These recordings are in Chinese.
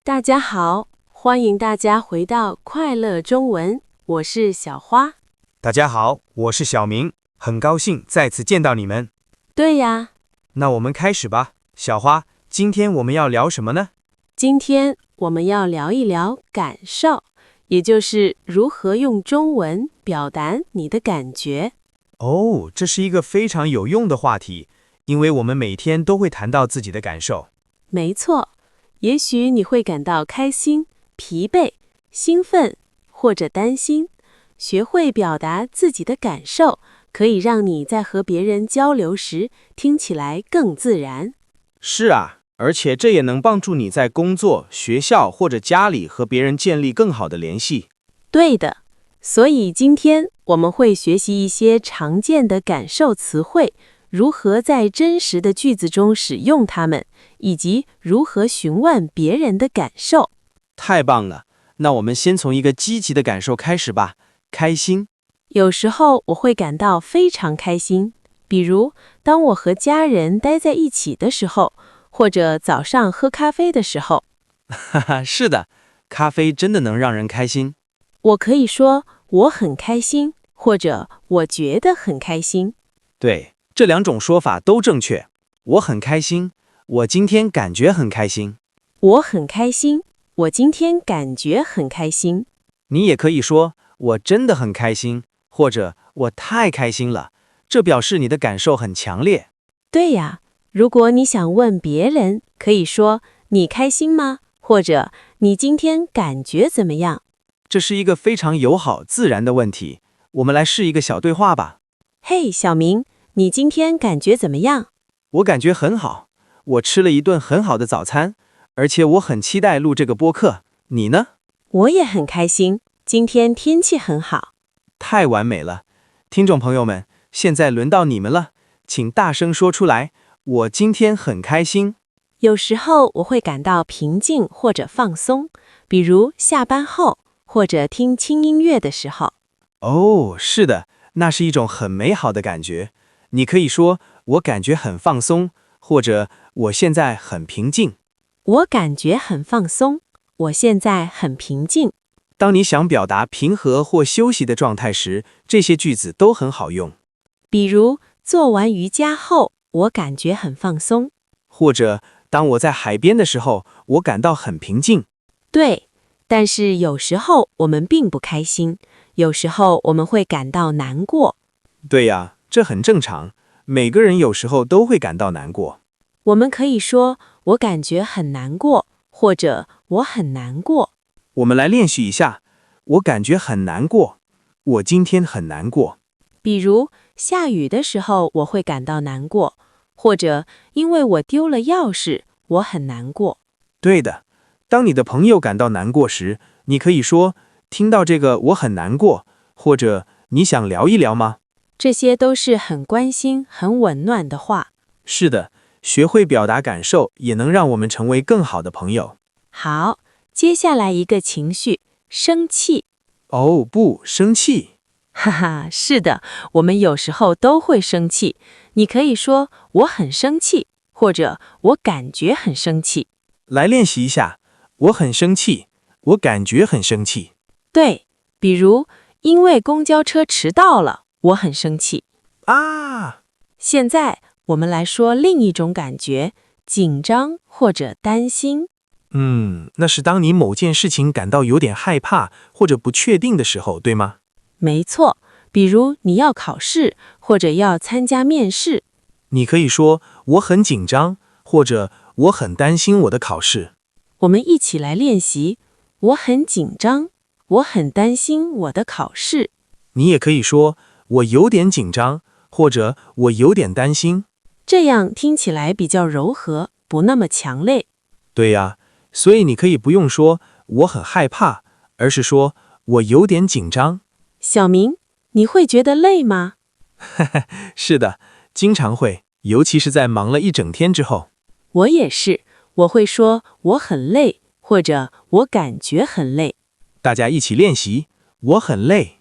大家好，欢迎大家回到快乐中文，我是小花。大家好，我是小明，很高兴再次见到你们。对呀，那我们开始吧。小花，今天我们要聊什么呢？今天我们要聊一聊感受，也就是如何用中文表达你的感觉。哦，这是一个非常有用的话题，因为我们每天都会谈到自己的感受。没错，也许你会感到开心、疲惫、兴奋或者担心。学会表达自己的感受，可以让你在和别人交流时听起来更自然。是啊，而且这也能帮助你在工作、学校或者家里和别人建立更好的联系。对的，所以今天我们会学习一些常见的感受词汇，如何在真实的句子中使用它们，以及如何询问别人的感受。太棒了，那我们先从一个积极的感受开始吧。开心。有时候我会感到非常开心，比如当我和家人待在一起的时候，或者早上喝咖啡的时候。哈哈，是的，咖啡真的能让人开心。我可以说我很开心，或者我觉得很开心。对，这两种说法都正确。我很开心，我今天感觉很开心。我很开心，我今天感觉很开心。你也可以说我真的很开心，或者我太开心了，这表示你的感受很强烈。对呀，如果你想问别人，可以说你开心吗？或者你今天感觉怎么样？这是一个非常友好自然的问题。我们来试一个小对话吧。嘿，小明，你今天感觉怎么样？我感觉很好，我吃了一顿很好的早餐，而且我很期待录这个播客。你呢？我也很开心，今天天气很好。太完美了。听众朋友们，现在轮到你们了，请大声说出来，我今天很开心。有时候我会感到平静或者放松，比如下班后，或者听轻音乐的时候。哦，是的，那是一种很美好的感觉。你可以说我感觉很放松，或者我现在很平静。我感觉很放松，我现在很平静。当你想表达平和或休息的状态时，这些句子都很好用。比如做完瑜伽后，我感觉很放松。或者当我在海边的时候，我感到很平静。对，但是有时候我们并不开心，有时候我们会感到难过。对呀，这很正常，每个人有时候都会感到难过。我们可以说我感觉很难过，或者我很难过。我们来练习一下，我感觉很难过，我今天很难过。比如下雨的时候我会感到难过，或者因为我丢了钥匙，我很难过。对的，当你的朋友感到难过时，你可以说，听到这个我很难过，或者你想聊一聊吗？这些都是很关心、很温暖的话。是的，学会表达感受也能让我们成为更好的朋友。好，接下来一个情绪，生气。哦，不，生气。哈哈，是的，我们有时候都会生气。你可以说我很生气，或者我感觉很生气。来练习一下，我很生气，我感觉很生气。对，比如因为公交车迟到了，我很生气。啊，现在我们来说另一种感觉，紧张或者担心。那是当你某件事情感到有点害怕或者不确定的时候，对吗？没错，比如你要考试，或者要参加面试。你可以说我很紧张，或者我很担心我的考试。我们一起来练习，我很紧张，我很担心我的考试。你也可以说我有点紧张，或者我有点担心。这样听起来比较柔和，不那么强烈。对呀，所以你可以不用说我很害怕，而是说我有点紧张。小明，你会觉得累吗？是的，经常会，尤其是在忙了一整天之后。我也是，我会说我很累，或者我感觉很累。大家一起练习，我很累。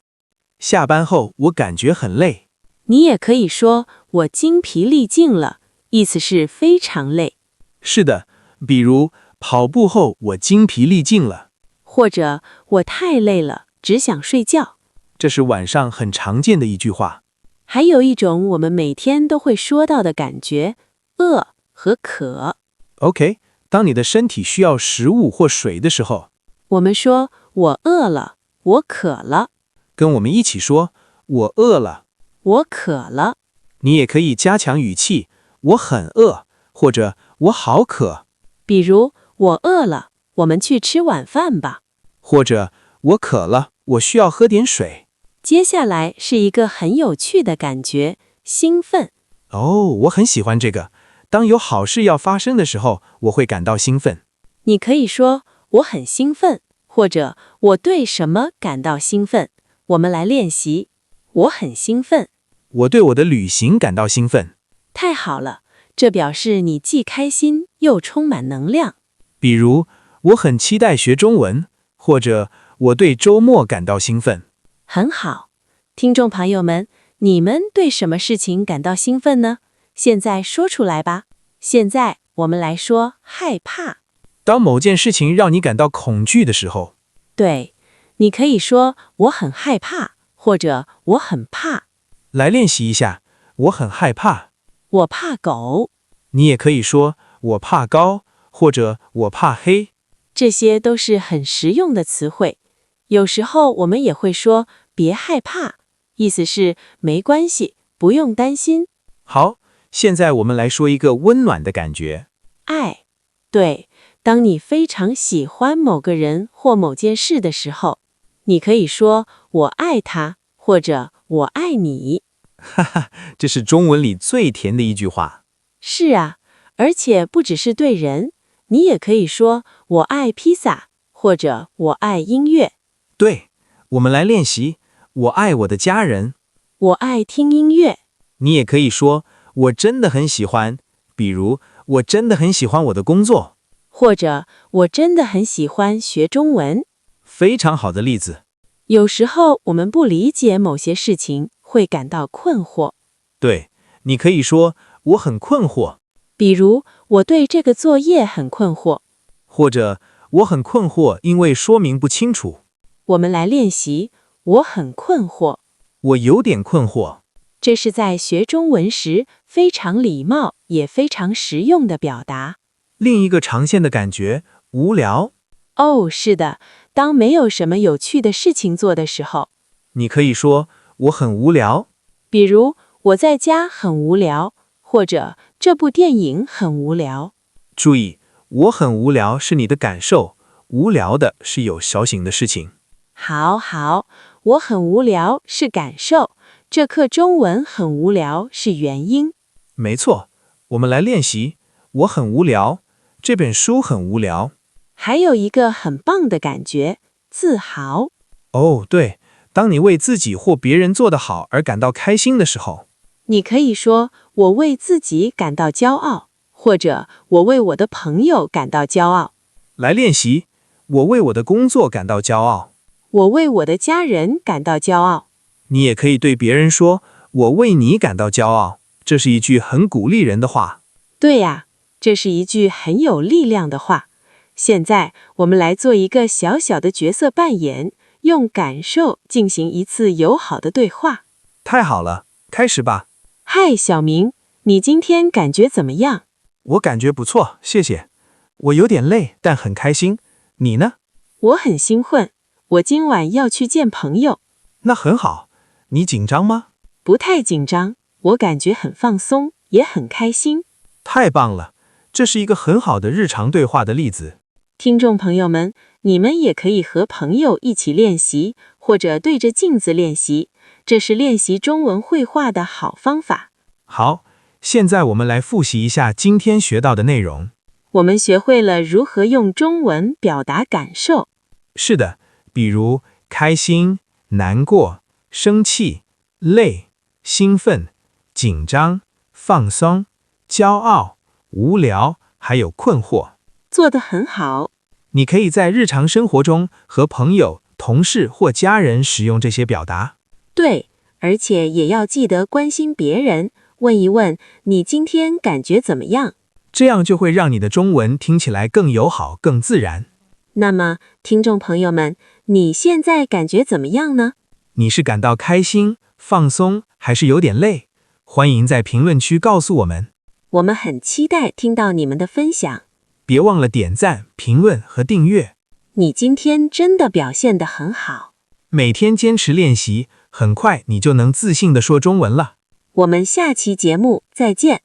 下班后我感觉很累。你也可以说我精疲力尽了，意思是非常累。是的，比如跑步后我精疲力尽了。或者我太累了，只想睡觉。这是晚上很常见的一句话。还有一种我们每天都会说到的感觉，饿和渴。OK， 当你的身体需要食物或水的时候，我们说我饿了，我渴了，跟我们一起说我饿了。我渴了。你也可以加强语气，我很饿，或者我好渴，比如我饿了，我们去吃晚饭吧。或者我渴了，我需要喝点水。接下来是一个很有趣的感觉，兴奋。哦，我很喜欢这个。当有好事要发生的时候，我会感到兴奋。你可以说我很兴奋，或者我对什么感到兴奋。我们来练习。我很兴奋。我对我的旅行感到兴奋。太好了，这表示你既开心又充满能量。比如，我很期待学中文，或者我对周末感到兴奋。很好，听众朋友们，你们对什么事情感到兴奋呢？现在说出来吧。现在我们来说害怕。当某件事情让你感到恐惧的时候，对，你可以说我很害怕，或者我很怕。来练习一下，我很害怕。我怕狗。你也可以说我怕高，或者我怕黑。这些都是很实用的词汇。有时候我们也会说别害怕，意思是没关系，不用担心。好，现在我们来说一个温暖的感觉。爱。对，当你非常喜欢某个人或某件事的时候，你可以说我爱他，或者我爱你。哈哈，这是中文里最甜的一句话。是啊，而且不只是对人，你也可以说我爱披萨，或者我爱音乐。对，我们来练习，我爱我的家人。我爱听音乐。你也可以说我真的很喜欢，比如我真的很喜欢我的工作。或者我真的很喜欢学中文。非常好的例子。有时候我们不理解某些事情，会感到困惑。对，你可以说我很困惑，比如我对这个作业很困惑。或者我很困惑，因为说明不清楚。我们来练习，我很困惑。我有点困惑。这是在学中文时非常礼貌也非常实用的表达。另一个常见的感觉，无聊。哦，是的，当没有什么有趣的事情做的时候，你可以说我很无聊。比如我在家很无聊，或者这部电影很无聊。注意，我很无聊是你的感受，无聊的是有小型的事情。好，我很无聊是感受，这课中文很无聊是原因。没错，我们来练习，我很无聊，这本书很无聊。还有一个很棒的感觉，自豪。哦，对，当你为自己或别人做得好而感到开心的时候，你可以说我为自己感到骄傲，或者我为我的朋友感到骄傲。来练习，我为我的工作感到骄傲。我为我的家人感到骄傲。你也可以对别人说，我为你感到骄傲，这是一句很鼓励人的话。对呀，这是一句很有力量的话。现在我们来做一个小小的角色扮演，用感受进行一次友好的对话。太好了，开始吧。嗨，小明，你今天感觉怎么样？我感觉不错，谢谢。我有点累，但很开心。你呢？我很兴奋，我今晚要去见朋友。那很好。你紧张吗？不太紧张，我感觉很放松，也很开心。太棒了，这是一个很好的日常对话的例子。听众朋友们，你们也可以和朋友一起练习，或者对着镜子练习，这是练习中文绘画的好方法。好，现在我们来复习一下今天学到的内容。我们学会了如何用中文表达感受。是的，比如开心、难过、生气、累、兴奋、紧张、放松、骄傲、无聊，还有困惑。做得很好。你可以在日常生活中和朋友、同事或家人使用这些表达。对，而且也要记得关心别人，问一问你今天感觉怎么样。这样就会让你的中文听起来更友好、更自然。那么，听众朋友们，你现在感觉怎么样呢？你是感到开心、放松，还是有点累？欢迎在评论区告诉我们。我们很期待听到你们的分享。别忘了点赞、评论和订阅。你今天真的表现得很好。每天坚持练习，很快你就能自信地说中文了。我们下期节目再见。